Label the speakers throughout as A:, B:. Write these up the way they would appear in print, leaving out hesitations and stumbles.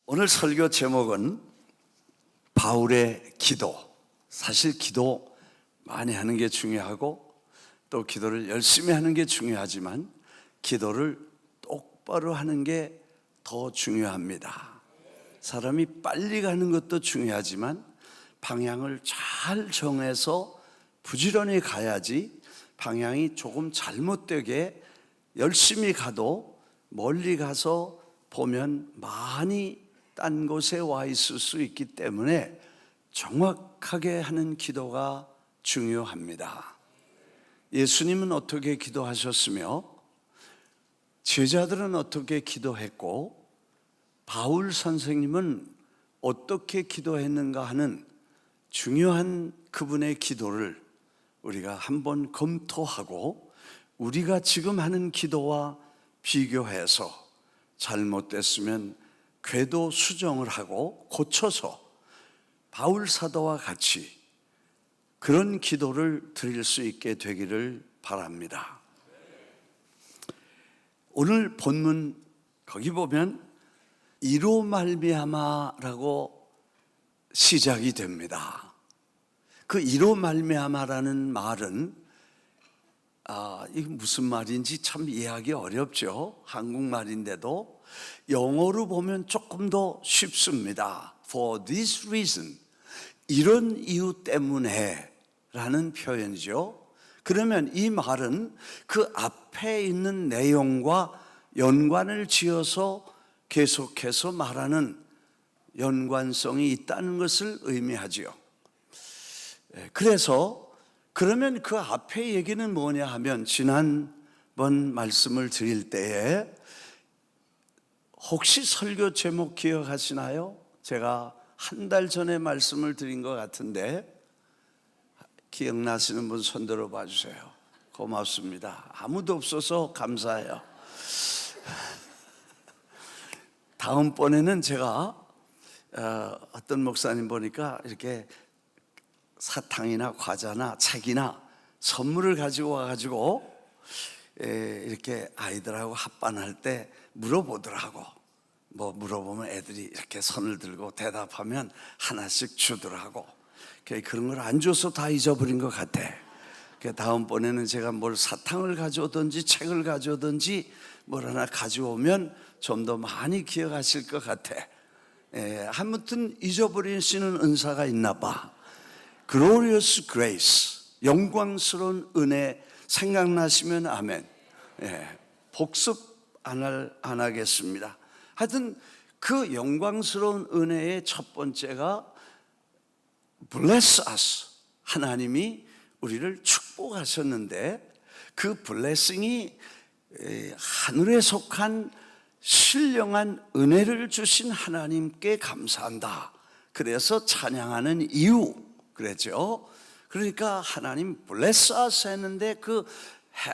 A: 오늘 설교 제목은 바울의 기도. 사실 기도 많이 하는 게 중요하고 또 기도를 열심히 하는 게 중요하지만 기도를 똑바로 하는 게 더 중요합니다. 사람이 빨리 가는 것도 중요하지만 방향을 잘 정해서 부지런히 가야지, 방향이 조금 잘못되게 열심히 가도 멀리 가서 보면 많이 딴 곳에 와 있을 수 있기 때문에 정확하게 하는 기도가 중요합니다. 예수님은 어떻게 기도하셨으며 제자들은 어떻게 기도했고 바울 선생님은 어떻게 기도했는가 하는 중요한 그분의 기도를 우리가 한번 검토하고 우리가 지금 하는 기도와 비교해서 잘못됐으면 궤도 수정을 하고 고쳐서 바울 사도와 같이 그런 기도를 드릴 수 있게 되기를 바랍니다. 오늘 본문 거기 보면 이로 말미암아라고 시작이 됩니다. 그 이로 말미암아라는 말은 이게 무슨 말인지 참 이해하기 어렵죠. 한국말인데도 영어로 보면 조금 더 쉽습니다. For this reason, 이런 이유 때문에 라는 표현이죠. 그러면 이 말은 그 앞에 있는 내용과 연관을 지어서 계속해서 말하는 연관성이 있다는 것을 의미하지요. 그래서 그러면 그 앞에 얘기는 뭐냐 하면 지난번 말씀을 드릴 때에 혹시 설교 제목 기억하시나요? 제가 한 달 전에 말씀을 드린 것 같은데 기억나시는 분 손 들어 봐 주세요. 고맙습니다. 아무도 없어서 감사해요. 다음번에는 제가 어떤 목사님 보니까 이렇게 사탕이나 과자나 책이나 선물을 가지고 와가지고 이렇게 아이들하고 합반할 때 물어보더라고. 뭐 물어보면 애들이 이렇게 손을 들고 대답하면 하나씩 주더라고. 그런 걸 안 줘서 다 잊어버린 것 같아. 다음번에는 제가 뭘 사탕을 가져오든지 책을 가져오든지 뭘 하나 가져오면 좀 더 많이 기억하실 것 같아. 아무튼 잊어버리시는 은사가 있나 봐. Glorious Grace, 영광스러운 은혜 생각나시면 아멘. 복습 안 하겠습니다. 하여튼 그 영광스러운 은혜의 첫 번째가 Bless us, 하나님이 우리를 축복하셨는데 그 블레싱이 하늘에 속한 신령한 은혜를 주신 하나님께 감사한다. 그래서 찬양하는 이유 그랬죠. 그러니까 하나님 bless us 했는데 그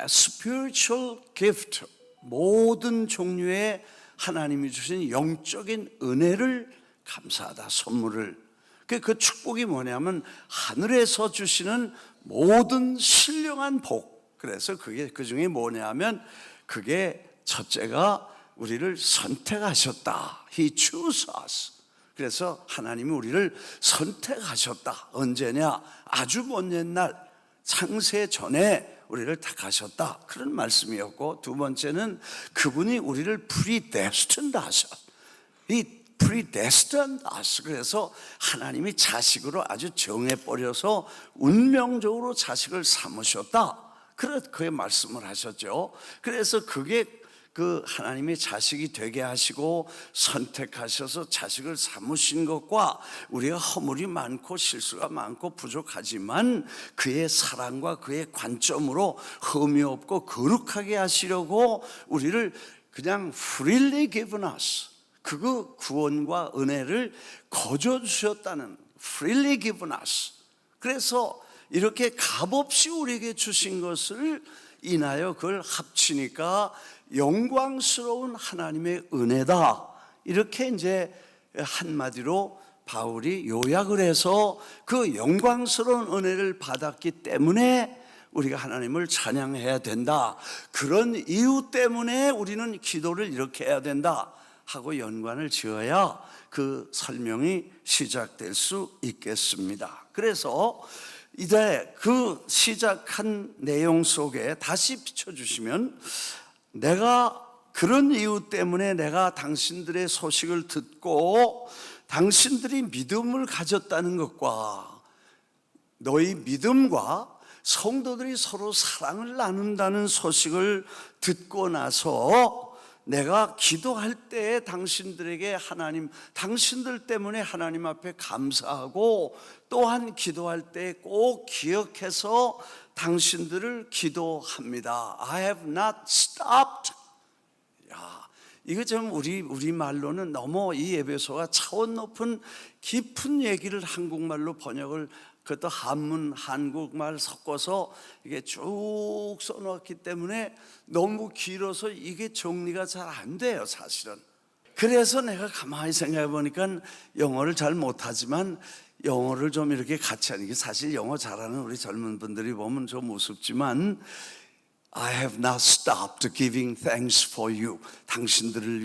A: spiritual gift, 모든 종류의 하나님이 주신 영적인 은혜를 감사하다, 선물을. 그 축복이 뭐냐면 하늘에서 주시는 모든 신령한 복. 그래서 그게 그 중에 뭐냐면 그게 첫째가 우리를 선택하셨다. He chose us. 그래서 하나님이 우리를 선택하셨다. 언제냐? 아주 먼 옛날 창세 전에 우리를 택하셨다. 그런 말씀이었고, 두 번째는 그분이 우리를 predestined 하셨. 이 predestined us. 그래서 하나님이 자식으로 아주 정해버려서 운명적으로 자식을 삼으셨다. 그렇게 말씀을 하셨죠. 그래서 그게 그 하나님의 자식이 되게 하시고 선택하셔서 자식을 삼으신 것과 우리가 허물이 많고 실수가 많고 부족하지만 그의 사랑과 그의 관점으로 흠이 없고 거룩하게 하시려고 우리를 그냥 freely given us, 그 구원과 은혜를 거저 주셨다는, freely given us. 그래서 이렇게 값없이 우리에게 주신 것을 인하여 그걸 합치니까 영광스러운 하나님의 은혜다. 이렇게 이제 한마디로 바울이 요약을 해서 그 영광스러운 은혜를 받았기 때문에 우리가 하나님을 찬양해야 된다. 그런 이유 때문에 우리는 기도를 이렇게 해야 된다 하고 연관을 지어야 그 설명이 시작될 수 있겠습니다. 그래서 이제 그 시작한 내용 속에 다시 비춰주시면, 내가 그런 이유 때문에 내가 당신들의 소식을 듣고 당신들이 믿음을 가졌다는 것과 너희 믿음과 성도들이 서로 사랑을 나눈다는 소식을 듣고 나서 내가 기도할 때에 당신들에게 당신들 때문에 하나님 앞에 감사하고, 또한 기도할 때 꼭 기억해서 당신들을 기도합니다. I have not stopped. 이거 좀 우리 말로는 너무 이 에베소가 차원 높은 깊은 얘기를 한국말로 번역을, 그것도 한문 한국말 섞어서 이게 쭉 써놓았기 때문에 너무 길어서 이게 정리가 잘 안 돼요, 사실은. 그래서 내가 가만히 생각해 보니까 영어를 잘 못하지만 영어를 좀 이렇게 같이 하는 게, 사실 영어 잘하는 우리 젊은 분들이 보면 좀 우습지만, I have not stopped giving thanks for you. 당신들을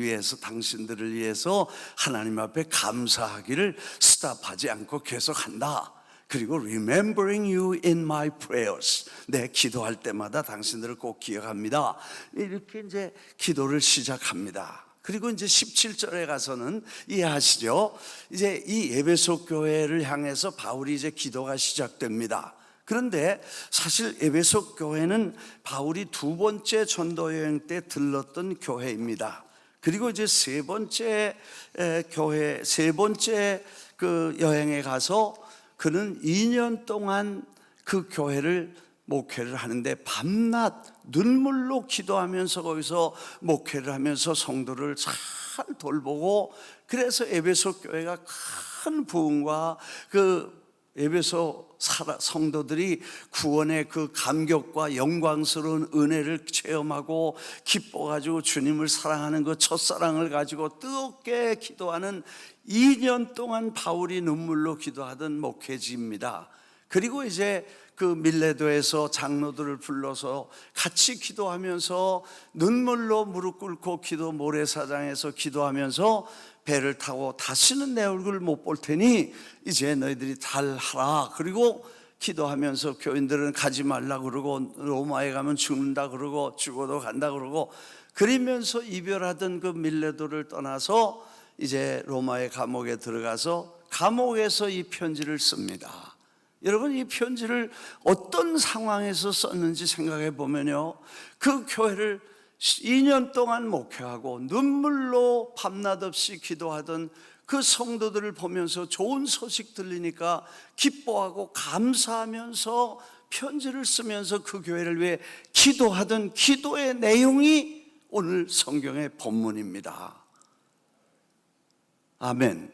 A: 위해서 하나님 앞에 감사하기를 스탑하지 않고 계속한다. 그리고 remembering you in my prayers. 내 기도할 때마다 당신들을 꼭 기억합니다. 이렇게 이제 기도를 시작합니다. 그리고 이제 17절에 가서는 이해하시죠? 이제 이 에베소 교회를 향해서 바울이 이제 기도가 시작됩니다. 그런데 사실 에베소 교회는 바울이 두 번째 전도 여행 때 들렀던 교회입니다. 그리고 이제 세 번째 그 여행에 가서 그는 2년 동안 그 교회를 목회를 하는데, 밤낮 눈물로 기도하면서 거기서 목회를 하면서 성도를 잘 돌보고, 그래서 에베소 교회가 큰 부흥과 그 에베소 성도들이 구원의 그 감격과 영광스러운 은혜를 체험하고 기뻐가지고 주님을 사랑하는 그 첫사랑을 가지고 뜨겁게 기도하는 2년 동안 바울이 눈물로 기도하던 목회지입니다. 그리고 이제 그 밀레도에서 장로들을 불러서 같이 기도하면서 눈물로 무릎 꿇고 모래사장에서 기도하면서 배를 타고 다시는 내 얼굴을 못 볼 테니 이제 너희들이 잘하라. 그리고 기도하면서 교인들은 가지 말라 그러고, 로마에 가면 죽는다 그러고, 죽어도 간다 그러고, 그러면서 이별하던 그 밀레도를 떠나서 이제 로마의 감옥에 들어가서 감옥에서 이 편지를 씁니다. 여러분, 이 편지를 어떤 상황에서 썼는지 생각해 보면요, 그 교회를 2년 동안 목회하고 눈물로 밤낮 없이 기도하던 그 성도들을 보면서 좋은 소식 들리니까 기뻐하고 감사하면서 편지를 쓰면서 그 교회를 위해 기도하던 기도의 내용이 오늘 성경의 본문입니다. 아멘.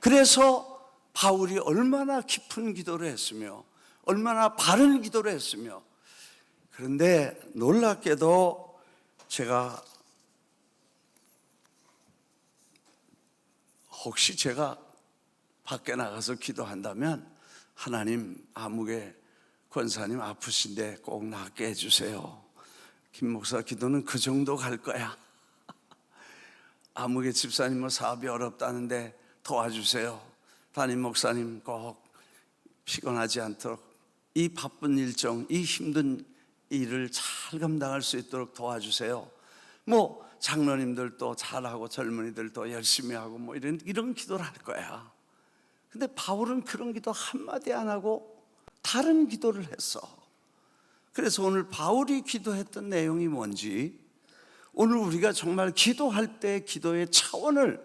A: 그래서 바울이 얼마나 깊은 기도를 했으며 얼마나 바른 기도를 했으며, 그런데 놀랍게도 제가 혹시 제가 밖에 나가서 기도한다면, 하나님, 아무개 권사님 아프신데 꼭 낫게 해주세요. 김 목사 기도는 그 정도 갈 거야. 아무개 집사님 뭐 사업이 어렵다는데 도와주세요. 담임 목사님 꼭 피곤하지 않도록 이 바쁜 일정, 이 힘든 일을 잘 감당할 수 있도록 도와주세요. 뭐 장로님들도 잘하고 젊은이들도 열심히 하고 뭐 이런 기도를 할 거야. 근데 바울은 그런 기도 한마디 안 하고 다른 기도를 했어. 그래서 오늘 바울이 기도했던 내용이 뭔지, 오늘 우리가 정말 기도할 때 기도의 차원을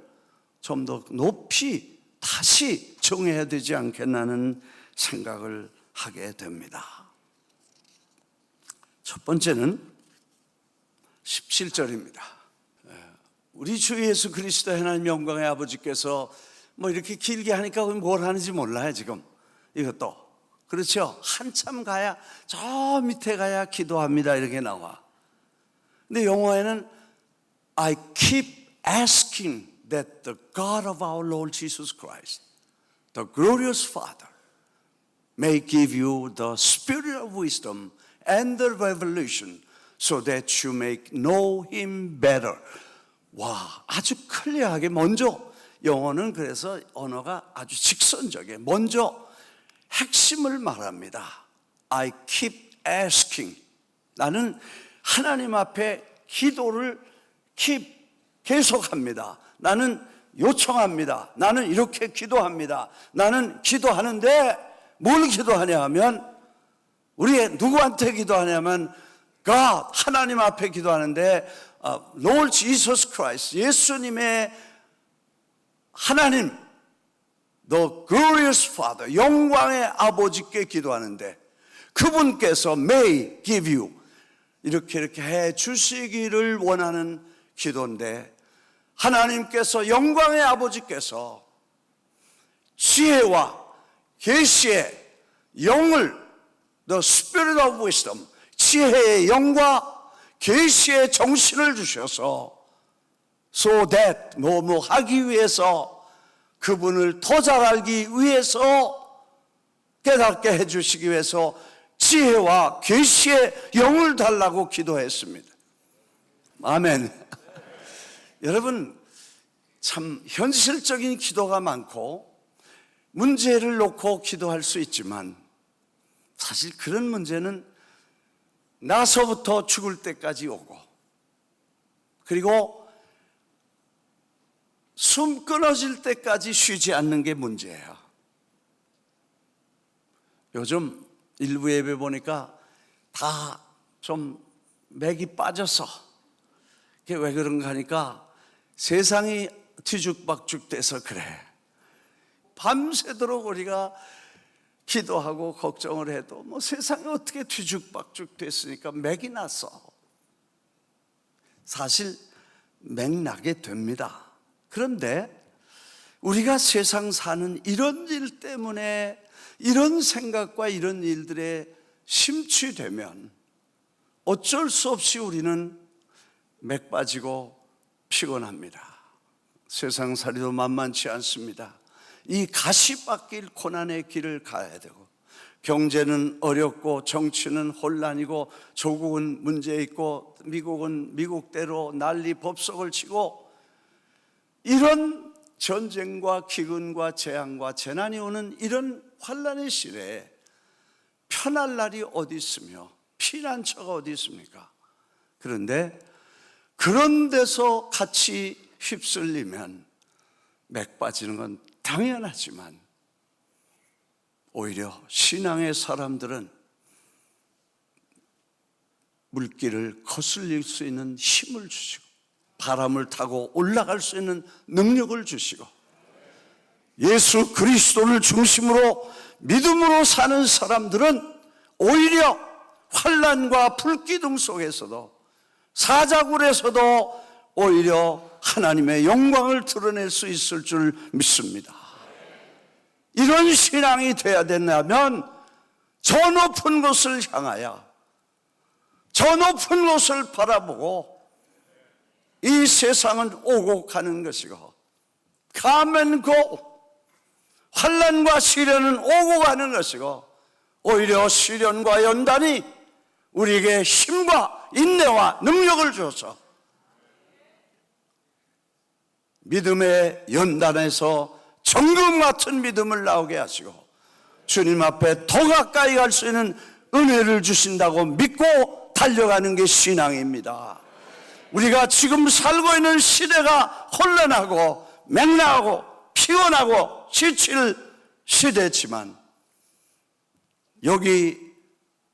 A: 좀 더 높이 다시 정해야 되지 않겠나는 생각을 하게 됩니다. 첫 번째는 17절입니다. 우리 주 예수 그리스도 하나님 영광의 아버지께서 뭐 이렇게 길게 하니까 뭘 하는지 몰라요 지금. 이것도 그렇죠. 한참 가야, 저 밑에 가야 기도합니다 이렇게 나와. 근데 영어에는 I keep asking that the God of our Lord Jesus Christ, the glorious Father, may give you the spirit of wisdom and the revelation so that you may know Him better. 와, 아주 클리어하게 먼저, 영어는 그래서 언어가 아주 직선적이에요. 먼저 핵심을 말합니다. I keep asking. 나는 하나님 앞에 기도를 계속합니다. 나는 요청합니다. 나는 이렇게 기도합니다. 나는 기도하는데 뭘 기도하냐 하면, 우리 누구한테 기도하냐면 God, 하나님 앞에 기도하는데 Lord Jesus Christ, 예수님의 하나님, The glorious Father, 영광의 아버지께 기도하는데 그분께서 may give you, 이렇게 해 주시기를 원하는 기도인데, 하나님께서, 영광의 아버지께서 지혜와 계시의 영을, The Spirit of Wisdom, 지혜의 영과 계시의 정신을 주셔서 so that, 뭐 하기 위해서, 그분을 더 잘 알기 위해서, 깨닫게 해주시기 위해서 지혜와 계시의 영을 달라고 기도했습니다. 아멘. 여러분, 참 현실적인 기도가 많고 문제를 놓고 기도할 수 있지만, 사실 그런 문제는 나서부터 죽을 때까지 오고, 그리고 숨 끊어질 때까지 쉬지 않는 게 문제예요. 요즘 일부 예배 보니까 다 좀 맥이 빠져서, 그게 왜 그런가 하니까 세상이 뒤죽박죽 돼서 그래. 밤새도록 우리가 기도하고 걱정을 해도 뭐 세상이 어떻게 뒤죽박죽 됐으니까 맥이 났어. 사실 맥나게 됩니다. 그런데 우리가 세상 사는 이런 일 때문에, 이런 생각과 이런 일들에 심취되면 어쩔 수 없이 우리는 맥 빠지고 피곤합니다. 세상살이도 만만치 않습니다. 이 가시밭길, 고난의 길을 가야 되고, 경제는 어렵고 정치는 혼란이고 조국은 문제 있고 미국은 미국대로 난리 법석을 치고, 이런 전쟁과 기근과 재앙과 재난이 오는 이런 환란의 시대에 편할 날이 어디 있으며 피난처가 어디 있습니까? 그런데 그런 데서 같이 휩쓸리면 맥 빠지는 건 당연하지만, 오히려 신앙의 사람들은 물길을 거슬릴 수 있는 힘을 주시고, 바람을 타고 올라갈 수 있는 능력을 주시고, 예수 그리스도를 중심으로 믿음으로 사는 사람들은 오히려 환난과 불기둥 속에서도, 사자굴에서도 오히려 하나님의 영광을 드러낼 수 있을 줄 믿습니다. 이런 신앙이 되어야 된다면 저 높은 곳을 향하여, 저 높은 곳을 바라보고, 이 세상은 오고 가는 것이고 come and go, 환난과 시련은 오고 가는 것이고, 오히려 시련과 연단이 우리에게 힘과 인내와 능력을 줘서 믿음의 연단에서 정금 같은 믿음을 나오게 하시고 주님 앞에 더 가까이 갈 수 있는 은혜를 주신다고 믿고 달려가는 게 신앙입니다. 우리가 지금 살고 있는 시대가 혼란하고 맹랑하고 피곤하고 지칠 시대지만, 여기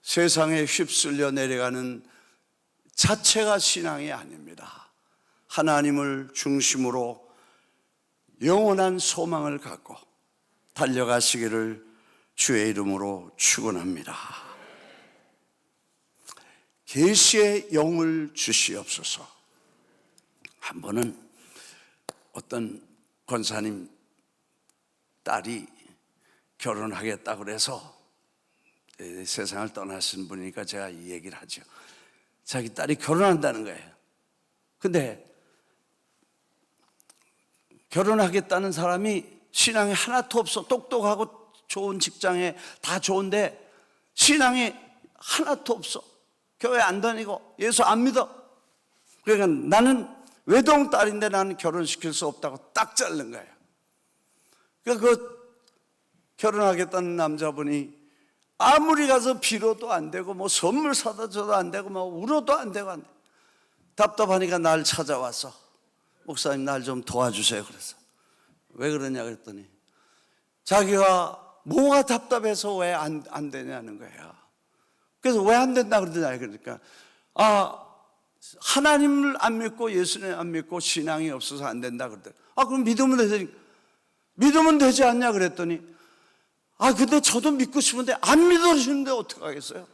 A: 세상에 휩쓸려 내려가는 자체가 신앙이 아닙니다. 하나님을 중심으로 영원한 소망을 갖고 달려가시기를 주의 이름으로 축원합니다. 계시의 영을 주시옵소서. 한 번은 어떤 권사님 딸이 결혼하겠다고 그래서, 세상을 떠나신 분이니까 제가 이 얘기를 하죠. 자기 딸이 결혼한다는 거예요. 근데 결혼하겠다는 사람이 신앙이 하나도 없어. 똑똑하고 좋은 직장에 다 좋은데 신앙이 하나도 없어. 교회 안 다니고 예수 안 믿어. 그러니까 나는 외동딸인데 나는 결혼시킬 수 없다고 딱 자른 거예요. 그러니까 그 결혼하겠다는 남자분이 아무리 가서 빌어도 안 되고 뭐 선물 사다 줘도 안 되고 뭐 울어도 안 되고 안 돼. 답답하니까 날 찾아와서 목사님 날 좀 도와주세요. 그래서 왜 그러냐 그랬더니 자기가 뭐가 답답해서 왜 안 되냐는 거예요. 그래서 왜 안 된다 그러더냐. 그러니까 하나님을 안 믿고 예수님 안 믿고 신앙이 없어서 안 된다 그러더니 그럼 믿으면 되지 않냐 그랬더니 근데 저도 믿고 싶은데 안 믿어주는데 어떡하겠어요?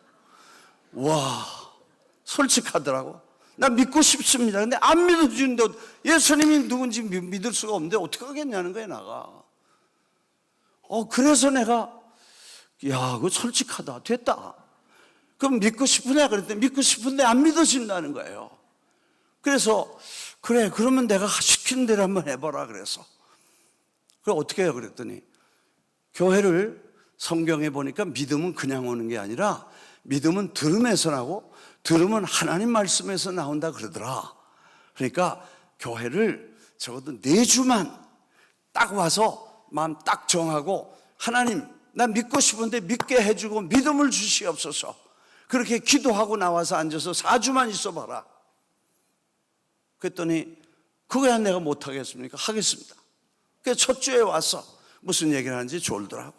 A: 와, 솔직하더라고. 나 믿고 싶습니다. 근데 안 믿어주는데 예수님이 누군지 믿을 수가 없는데 어떡하겠냐는 거야 나가. 그래서 내가 그거 솔직하다. 됐다. 그럼 믿고 싶으냐 그랬더니 믿고 싶은데 안 믿어진다는 거예요. 그래서 그래 그러면 내가 시키는 대로 한번 해보라 그래서. 그럼 어떻게 해요 그랬더니 교회를 성경에 보니까 믿음은 그냥 오는 게 아니라 믿음은 들음에서 나고 들음은 하나님 말씀에서 나온다 그러더라. 그러니까 교회를 적어도 4주만 딱 와서 마음 딱 정하고 하나님 나 믿고 싶은데 믿게 해주고 믿음을 주시옵소서. 그렇게 기도하고 나와서 앉아서 4주만 있어봐라. 그랬더니 그거야 내가 못하겠습니까? 하겠습니다. 그래서 첫 주에 와서 무슨 얘기를 하는지 졸더라고.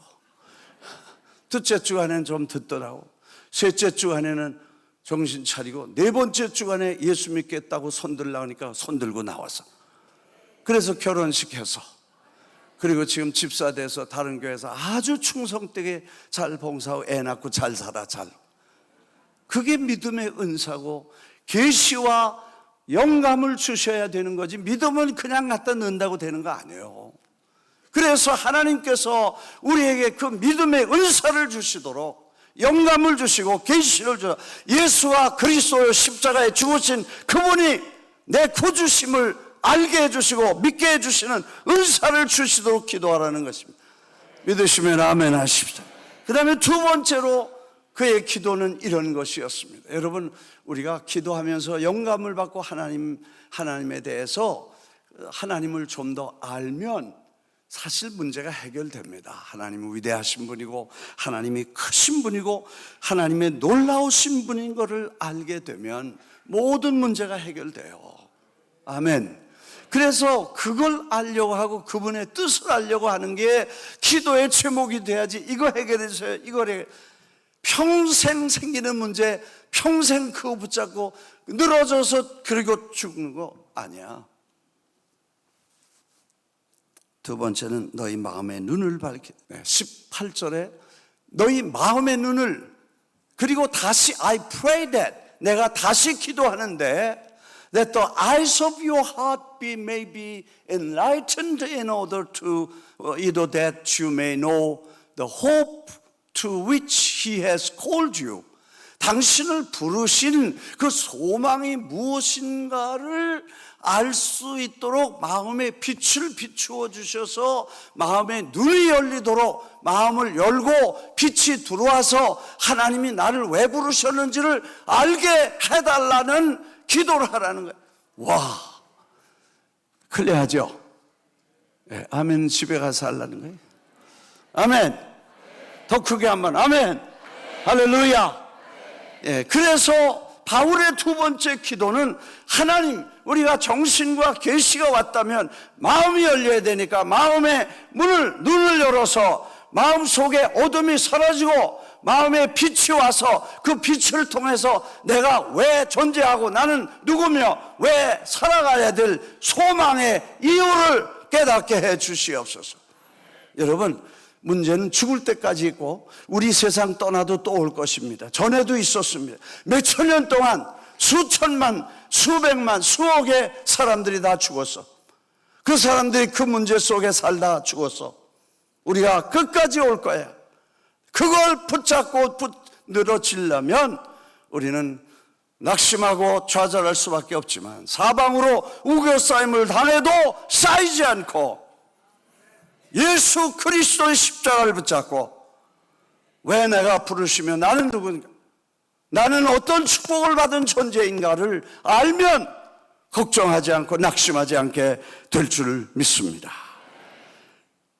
A: 둘째 주간에는 좀 듣더라고. 셋째 주간에는 정신 차리고 4번째 주간에 예수 믿겠다고 손들라고 하니까 손들고 나와서 그래서 결혼식해서 그리고 지금 집사 돼서 다른 교회에서 아주 충성되게 잘 봉사하고 애 낳고 잘 살아 잘. 그게 믿음의 은사고 계시와 영감을 주셔야 되는 거지 믿음은 그냥 갖다 넣는다고 되는 거 아니에요. 그래서 하나님께서 우리에게 그 믿음의 은사를 주시도록 영감을 주시고 계시를 주셔 예수와 그리스도의 십자가에 죽으신 그분이 내 구주심을 알게 해주시고 믿게 해주시는 은사를 주시도록 기도하라는 것입니다. 믿으시면 아멘 하십시오. 그 다음에 두 번째로 그의 기도는 이런 것이었습니다. 여러분 우리가 기도하면서 영감을 받고 하나님에 대해서 하나님을 좀 더 알면 사실 문제가 해결됩니다. 하나님은 위대하신 분이고 하나님이 크신 분이고 하나님의 놀라우신 분인 것을 알게 되면 모든 문제가 해결돼요. 아멘. 그래서 그걸 알려고 하고 그분의 뜻을 알려고 하는 게 기도의 제목이 돼야지. 이거 해결해 주세요. 이거를 평생 생기는 문제 평생 그거 붙잡고 늘어져서 그리고 죽는 거 아니야. 두 번째는 너희 마음의 눈을 밝히 18절에 너희 마음의 눈을 그리고 다시 I pray that 내가 다시 기도하는데 that the eyes of your heart may be enlightened in order to either that you may know the hope to which he has called you. 당신을 부르신 그 소망이 무엇인가를 알 수 있도록 마음의 빛을 비추어 주셔서 마음의 눈이 열리도록 마음을 열고 빛이 들어와서 하나님이 나를 왜 부르셨는지를 알게 해달라는 기도를 하라는 거예요. 와, 클리어하죠? 네, 아멘. 집에 가서 하려는 거예요. 아멘. 더 크게 한번 아멘. 할렐루야. 예, 그래서 바울의 두 번째 기도는 하나님 우리가 정신과 계시가 왔다면 마음이 열려야 되니까 마음의 눈을 열어서 마음속에 어둠이 사라지고 마음에 빛이 와서 그 빛을 통해서 내가 왜 존재하고 나는 누구며 왜 살아가야 될 소망의 이유를 깨닫게 해 주시옵소서. 여러분 문제는 죽을 때까지 있고 우리 세상 떠나도 또 올 것입니다. 전에도 있었습니다. 몇천 년 동안 수천만, 수백만, 수억의 사람들이 다 죽었어. 그 사람들이 그 문제 속에 살다 죽었어. 우리가 끝까지 올 거야. 그걸 붙잡고 늘어지려면 우리는 낙심하고 좌절할 수밖에 없지만 사방으로 우겨싸임을 당해도 쌓이지 않고 예수 그리스도의 십자가를 붙잡고 왜 내가 부르시면 나는 누군가 나는 어떤 축복을 받은 존재인가를 알면 걱정하지 않고 낙심하지 않게 될 줄 믿습니다.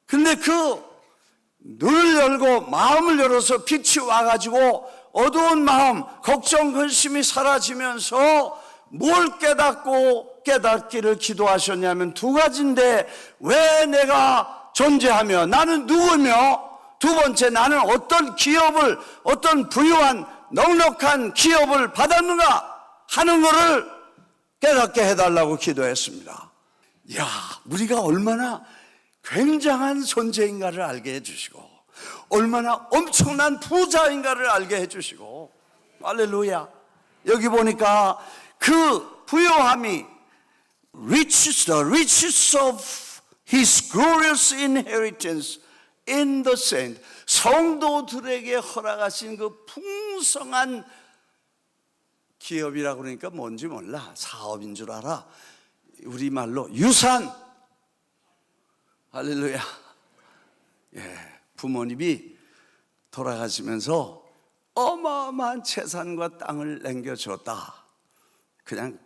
A: 근데 그 눈을 열고 마음을 열어서 빛이 와가지고 어두운 마음, 걱정, 근심이 사라지면서 뭘 깨닫고 깨닫기를 기도하셨냐면 두 가지인데, 왜 내가 존재하며 나는 누구며, 두 번째 나는 어떤 기업을, 어떤 부유한 넉넉한 기업을 받았는가 하는 것을 깨닫게 해달라고 기도했습니다. 이야, 우리가 얼마나 굉장한 존재인가를 알게 해주시고 얼마나 엄청난 부자인가를 알게 해주시고, 할렐루야. 여기 보니까 그 부요함이 the riches of his glorious inheritance in the saint, 성도들에게 허락하신 그 풍성한 기업이라고 그러니까 뭔지 몰라. 사업인 줄 알아. 우리말로 유산. 할렐루야. 예, 부모님이 돌아가시면서 어마어마한 재산과 땅을 남겨줬다. 그냥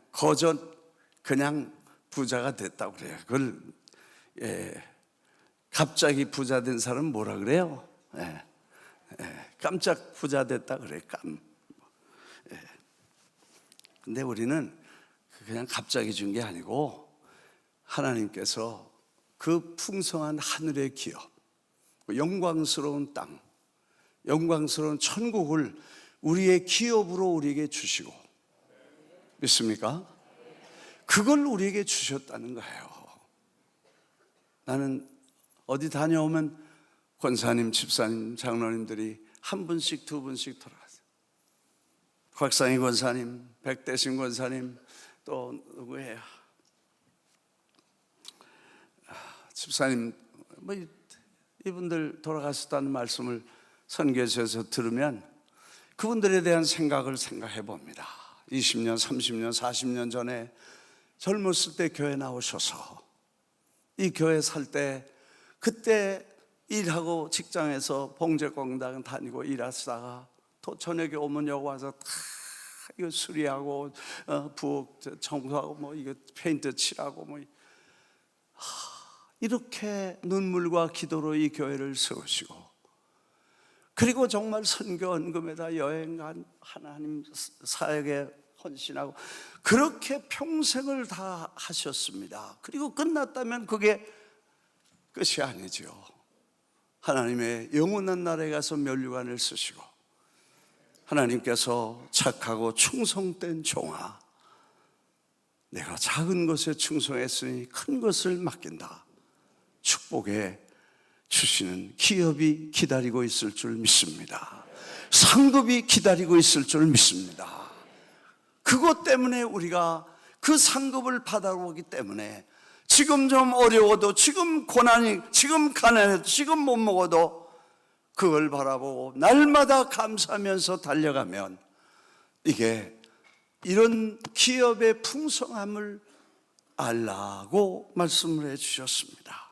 A: 그냥 부자가 됐다고 그래요. 그걸 갑자기 부자 된 사람은 뭐라 그래요? 깜짝 부자 됐다 그래. 근데 우리는 그냥 갑자기 준 게 아니고 하나님께서 그 풍성한 하늘의 기업, 영광스러운 땅, 영광스러운 천국을 우리의 기업으로 우리에게 주시고, 믿습니까? 그걸 우리에게 주셨다는 거예요. 나는 어디 다녀오면 권사님, 집사님, 장로님들이 한 분씩 두 분씩 돌아가세요. 곽상희 권사님, 백대신 권사님, 또 누구예요? 집사님, 이분들 돌아가셨다는 말씀을 선교에서 들으면 그분들에 대한 생각을 생각해 봅니다. 20년, 30년, 40년 전에 젊었을 때 교회 나오셔서 이 교회 살 때, 그때 일하고 직장에서 봉제공당 다니고 일하시다가 또 저녁에 오면 여기 와서 다 이거 수리하고 부엌 청소하고 뭐 이거 페인트 칠하고 뭐 이렇게 눈물과 기도로 이 교회를 세우시고, 그리고 정말 선교 헌금에다 여행간 하나님 사역에 헌신하고 그렇게 평생을 다 하셨습니다. 그리고 끝났다면 그게 끝이 아니죠. 하나님의 영원한 나라에 가서 면류관을 쓰시고 하나님께서 착하고 충성된 종아, 내가 작은 것에 충성했으니 큰 것을 맡긴다, 축복해 주시는 기업이 기다리고 있을 줄 믿습니다. 상급이 기다리고 있을 줄 믿습니다. 그것 때문에 우리가 그 상급을 받아오기 때문에 지금 좀 어려워도, 지금 고난이, 지금 가난해도, 지금 못 먹어도 그걸 바라보고 날마다 감사하면서 달려가면 이게 이런 기업의 풍성함을 알라고 말씀을 해 주셨습니다.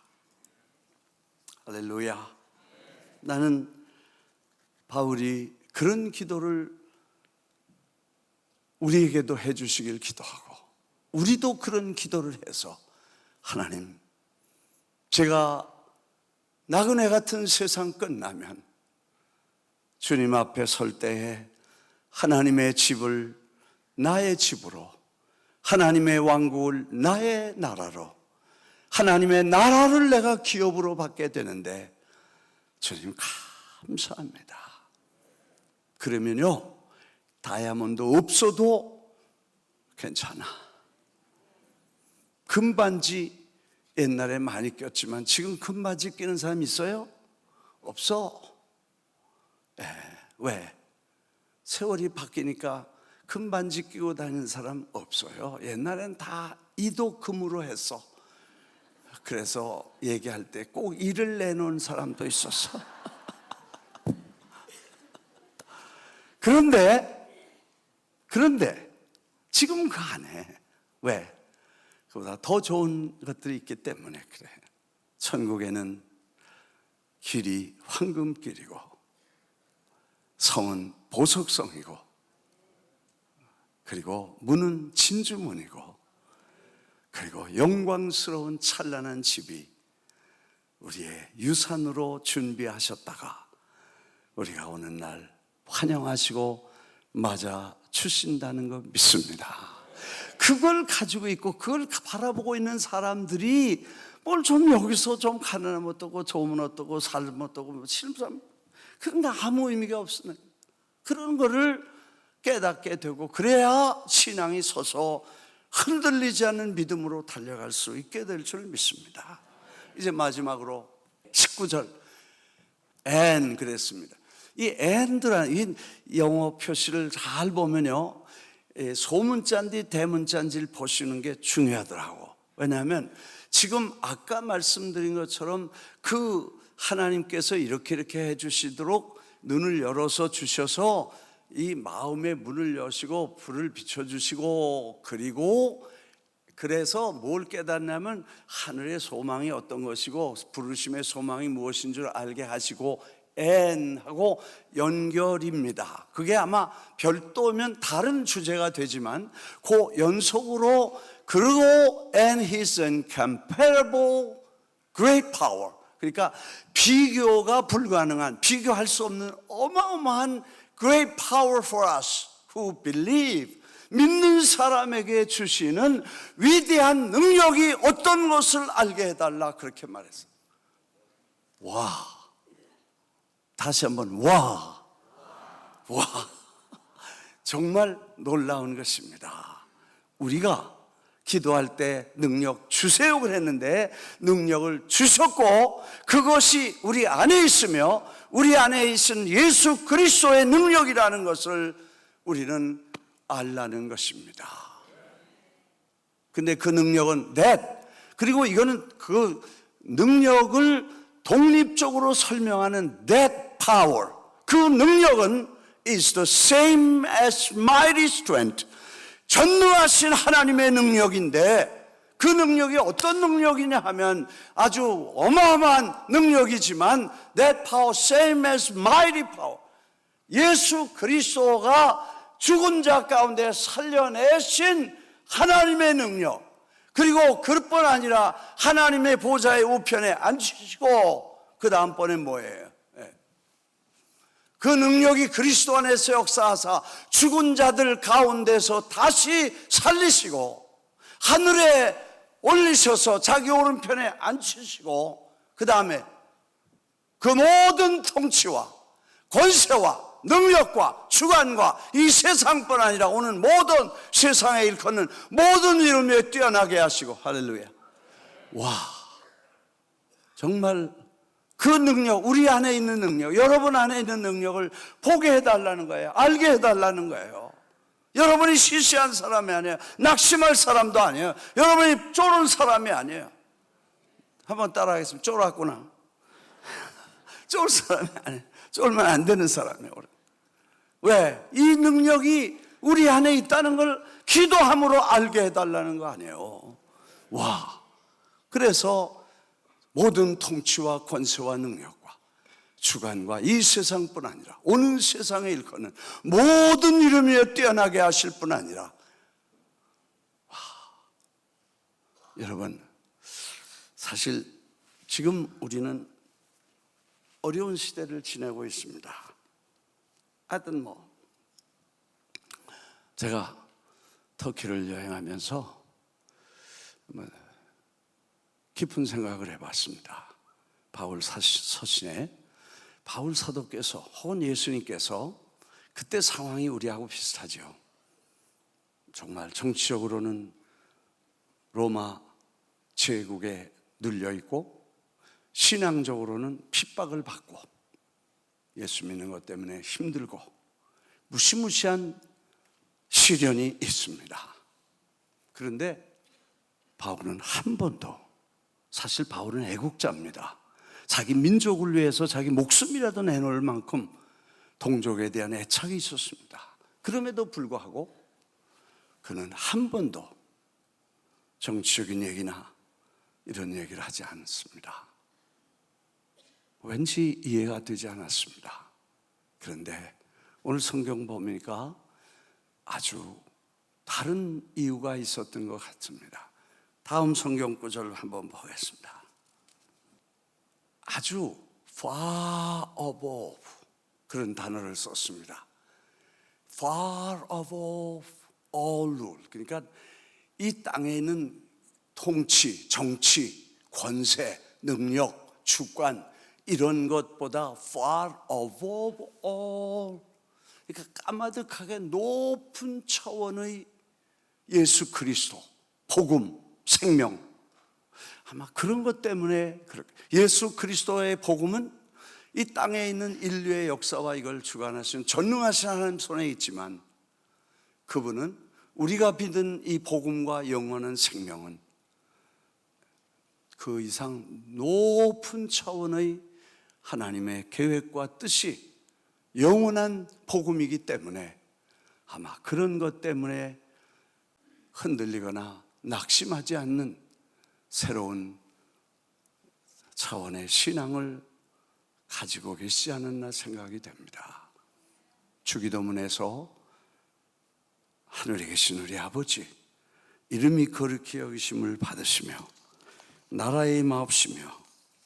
A: 할렐루야. 나는 바울이 그런 기도를 우리에게도 해 주시길 기도하고, 우리도 그런 기도를 해서 하나님, 제가 나그네 같은 세상 끝나면 주님 앞에 설 때에 하나님의 집을 나의 집으로, 하나님의 왕국을 나의 나라로, 하나님의 나라를 내가 기업으로 받게 되는데 주님 감사합니다. 그러면요, 다이아몬드 없어도 괜찮아. 금반지 옛날에 많이 꼈지만 지금 금반지 끼는 사람 있어요? 없어. 왜? 세월이 바뀌니까 금반지 끼고 다니는 사람 없어요. 옛날엔 다 이도 금으로 했어. 그래서 얘기할 때 꼭 이를 내놓은 사람도 있었어. 그런데 지금 그 안에 왜? 그보다 더 좋은 것들이 있기 때문에 그래. 천국에는 길이 황금길이고 성은 보석성이고 그리고 문은 진주문이고 그리고 영광스러운 찬란한 집이 우리의 유산으로 준비하셨다가 우리가 오는 날 환영하시고 맞아 주신다는 거 믿습니다. 그걸 가지고 있고 그걸 바라보고 있는 사람들이 뭘 좀 여기서 좀 가난하면 어떠고 좋으면 어떠고 살면 어떠고 실수하면 그런 게 아무 의미가 없으네. 그런 거를 깨닫게 되고 그래야 신앙이 서서 흔들리지 않는 믿음으로 달려갈 수 있게 될 줄 믿습니다. 이제 마지막으로 19절 and 그랬습니다. 이 and라는 이 영어 표시를 잘 보면요, 소문자인지 대문자인지를 보시는 게 중요하더라고. 왜냐하면 지금 아까 말씀드린 것처럼 그 하나님께서 이렇게 해주시도록 눈을 열어서 주셔서 이 마음의 문을 여시고 불을 비춰주시고 그리고 그래서 뭘 깨닫냐면 하늘의 소망이 어떤 것이고 부르심의 소망이 무엇인 줄 알게 하시고 and 하고 연결입니다. 그게 아마 별도면 다른 주제가 되지만 그 연속으로 그리고 and his incomparable great power, 그러니까 비교가 불가능한, 비교할 수 없는 어마어마한 great power for us who believe, 믿는 사람에게 주시는 위대한 능력이 어떤 것을 알게 해달라, 그렇게 말했어요. 와, 다시 한번 와, 정말 놀라운 것입니다. 우리가 기도할 때 능력 주세요 그랬는데 능력을 주셨고 그것이 우리 안에 있으며 우리 안에 있은 예수 그리스도의 능력이라는 것을 우리는 알라는 것입니다. 근데 그 능력은 that, 그리고 이거는 그 능력을 독립적으로 설명하는 that power, 그 능력은 is the same as mighty strength, 전능하신 하나님의 능력인데 그 능력이 어떤 능력이냐 하면 아주 어마어마한 능력이지만 that power same as mighty power, 예수 그리스도가 죽은 자 가운데 살려내신 하나님의 능력, 그리고 그뿐 아니라 하나님의 보좌의 우편에 앉히시고 그 다음번에 뭐예요? 그 능력이 그리스도 안에서 역사하사 죽은 자들 가운데서 다시 살리시고 하늘에 올리셔서 자기 오른편에 앉히시고 그 다음에 그 모든 통치와 권세와 능력과 주관과 이 세상뿐 아니라 오는 모든 세상에 일컫는 모든 이름에 뛰어나게 하시고, 할렐루야. 와, 정말 그 능력, 우리 안에 있는 능력, 여러분 안에 있는 능력을 보게 해달라는 거예요. 알게 해달라는 거예요. 여러분이 시시한 사람이 아니에요. 낙심할 사람도 아니에요. 여러분이 쫄은 사람이 아니에요. 한번 따라하겠습니다. 쫄았구나. 쫄 사람이 아니에요. 쫄면 안 되는 사람이에요. 왜? 이 능력이 우리 안에 있다는 걸 기도함으로 알게 해달라는 거 아니에요. 와, 그래서 모든 통치와 권세와 능력과 주관과 이 세상뿐 아니라 오는 세상에 일컫는 모든 이름 위에 뛰어나게 하실 뿐 아니라, 와, 여러분, 사실 지금 우리는 어려운 시대를 지내고 있습니다. 하여튼 제가 터키를 여행하면서 깊은 생각을 해봤습니다. 바울 서신에 바울 사도께서 혹은 예수님께서 그때 상황이 우리하고 비슷하죠. 정말 정치적으로는 로마 제국에 눌려있고 신앙적으로는 핍박을 받고 예수 믿는 것 때문에 힘들고 무시무시한 시련이 있습니다. 그런데 바울은 한 번도, 사실 바울은 애국자입니다. 자기 민족을 위해서 자기 목숨이라도 내놓을 만큼 동족에 대한 애착이 있었습니다. 그럼에도 불구하고 그는 한 번도 정치적인 얘기나 이런 얘기를 하지 않았습니다. 왠지 이해가 되지 않았습니다. 그런데 오늘 성경 보니까 아주 다른 이유가 있었던 것 같습니다. 다음 성경 구절 한번 보겠습니다. 아주 far above 그런 단어를 썼습니다. far above all rule. 그러니까 이 땅에 있는 통치, 정치, 권세, 능력, 주관 이런 것보다 far above all, 그러니까 까마득하게 높은 차원의 예수 그리스도, 복음, 생명, 아마 그런 것 때문에 예수 그리스도의 복음은 이 땅에 있는 인류의 역사와 이걸 주관하시는 전능하신 하나님 손에 있지만, 그분은 우리가 믿은 이 복음과 영원한 생명은 그 이상 높은 차원의 하나님의 계획과 뜻이 영원한 복음이기 때문에 아마 그런 것 때문에 흔들리거나 낙심하지 않는 새로운 차원의 신앙을 가지고 계시지 않았나 생각이 됩니다. 주기도문에서 하늘에 계신 우리 아버지 이름이 거룩히 여기심을 받으시며 나라의 임하옵시며,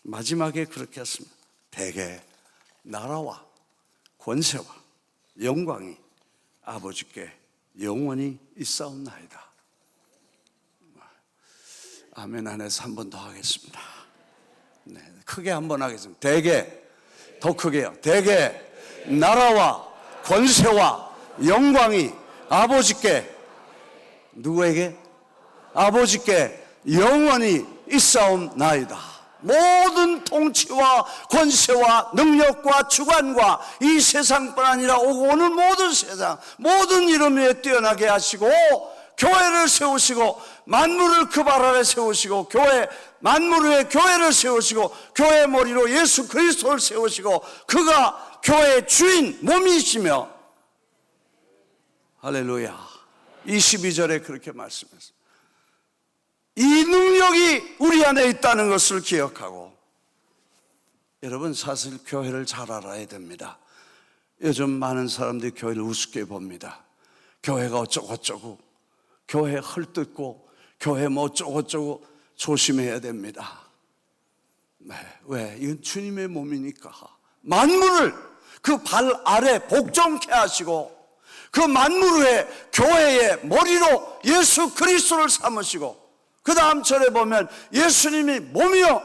A: 마지막에 그렇게 했습니다. 대개 나라와 권세와 영광이 아버지께 영원히 있사옵나이다. 아멘 안에서 한 번 더 하겠습니다. 네, 크게 한 번 하겠습니다. 대개, 더 크게요. 대개 나라와 권세와 영광이 아버지께, 누구에게? 아버지께 영원히 있사옵나이다. 모든 통치와 권세와 능력과 주관과 이 세상뿐 아니라 오고 오는 모든 세상, 모든 이름 위에 뛰어나게 하시고 교회를 세우시고 만물을 그 발 아래 세우시고 만물 위에 교회를 세우시고 교회의 머리로 예수 그리스도를 세우시고 그가 교회의 주인 몸이시며, 할렐루야. 22절에 그렇게 말씀했습니다. 이 능력이 우리 안에 있다는 것을 기억하고, 여러분 사실 교회를 잘 알아야 됩니다. 요즘 많은 사람들이 교회를 우습게 봅니다. 교회가 어쩌고저쩌고, 교회 헐뜯고, 교회 뭐 어쩌고저쩌고 조심해야 됩니다. 네, 왜? 이건 주님의 몸이니까. 만물을 그 발 아래 복종케 하시고 그 만물 위에 교회의 머리로 예수 그리스도를 삼으시고, 그 다음 절에 보면 예수님이 몸이요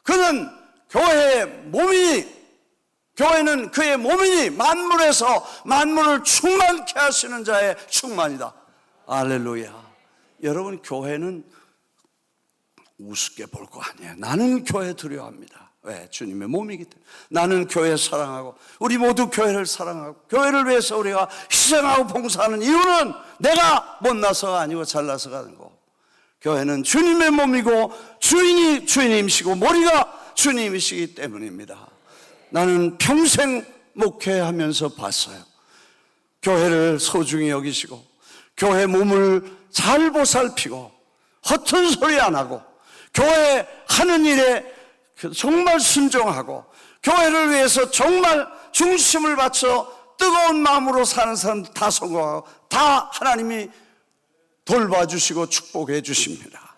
A: 그는 교회의 몸이니, 교회는 그의 몸이니 만물에서 만물을 충만케 하시는 자의 충만이다. 할렐루야. 여러분 교회는 우습게 볼 거 아니에요. 나는 교회 두려워합니다. 왜? 주님의 몸이기 때문에. 나는 교회 사랑하고 우리 모두 교회를 사랑하고 교회를 위해서 우리가 희생하고 봉사하는 이유는 내가 못나서가 아니고 잘나서가 아닌 거. 교회는 주님의 몸이고 주인이 주님이시고 머리가 주님이시기 때문입니다. 나는 평생 목회하면서 봤어요. 교회를 소중히 여기시고 교회 몸을 잘 보살피고 허튼 소리 안 하고 교회 하는 일에 정말 순종하고 교회를 위해서 정말 중심을 바쳐 뜨거운 마음으로 사는 사람들 다 성공하고 다 하나님이 돌봐주시고 축복해 주십니다.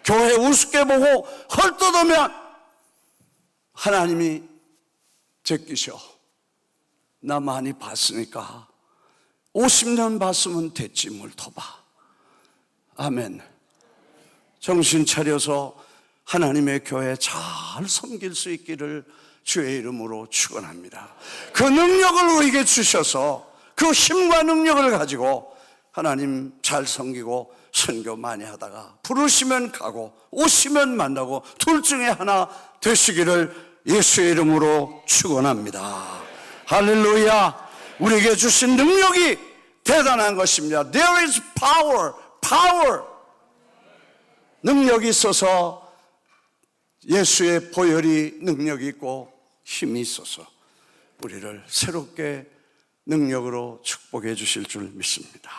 A: 교회 우습게 보고 헐뜯으면 하나님이 제끼셔. 나 많이 봤으니까 50년 봤으면 됐지 뭘 더 봐. 아멘. 정신 차려서 하나님의 교회 잘 섬길 수 있기를 주의 이름으로 축원합니다. 그 능력을 우리에게 주셔서 그 힘과 능력을 가지고 하나님 잘 섬기고 선교 많이 하다가 부르시면 가고 오시면 만나고 둘 중에 하나 되시기를 예수의 이름으로 축원합니다. 할렐루야. 우리에게 주신 능력이 대단한 것입니다. There is power. 능력이 있어서 예수의 보혈이 능력이 있고 힘이 있어서 우리를 새롭게 능력으로 축복해 주실 줄 믿습니다.